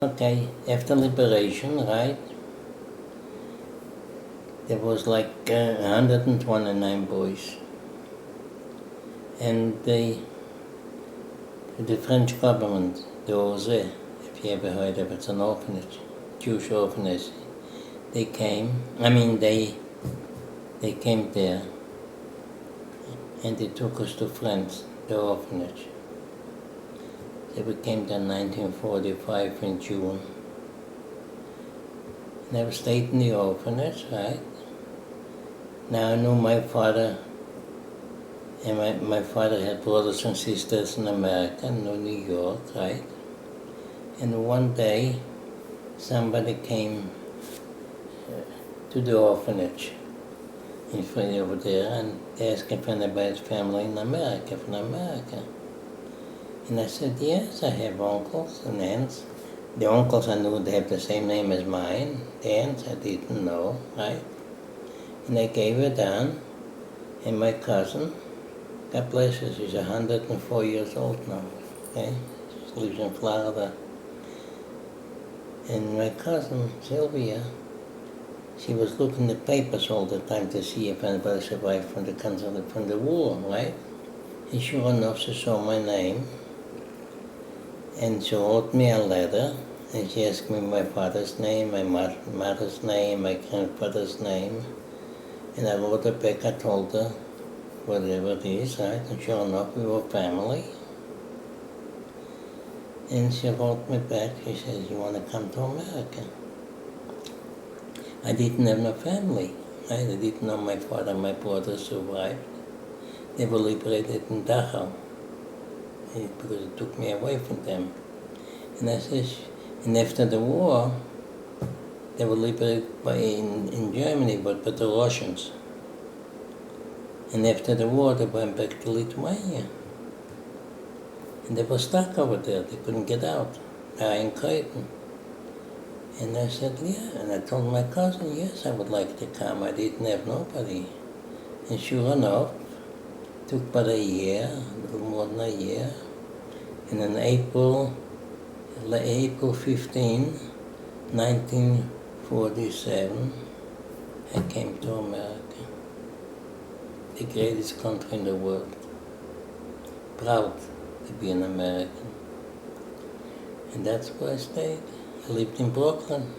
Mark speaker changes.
Speaker 1: Okay, after liberation, right, there was like 129 boys. And the French government, the OZE, if you ever heard of it, it's an orphanage, Jewish orphanage. They came there and they took us to France, the orphanage. We came there in 1945 in June. Never stayed in the orphanage, right? Now I knew my father, and my father had brothers and sisters in America, in New York, right? And one day, somebody came to the orphanage in front over there and asked if anybody's family in America, from America. And I said, yes, I have uncles and aunts. The uncles I knew they have the same name as mine. The aunts I didn't know, right? And I gave her down, and my cousin, God bless her, she's 104 years old now, okay? She lives in Florida. And my cousin, Sylvia, she was looking at papers all the time to see if anybody survived from the war, right? And sure enough, she saw my name. And she wrote me a letter, and she asked me my father's name, my mother's name, my grandfather's name. And I wrote her back, I told her whatever it is, right? And sure enough, we were family. And she wrote me back, she says, you want to come to America? I didn't have no family, right? I didn't know my father and my brother survived. They were liberated in Dachau, because it took me away from them. And I says, and after the war, they were liberated in Germany, but by the Russians. And after the war, they went back to Lithuania. And they were stuck over there, they couldn't get out, in Creighton. And I said, yeah, and I told my cousin, yes, I would like to come, I didn't have nobody. And sure enough, it took about a year, a little more than a year. And in April 15, 1947, I came to America, the greatest country in the world. Proud to be an American. And that's where I stayed. I lived in Brooklyn.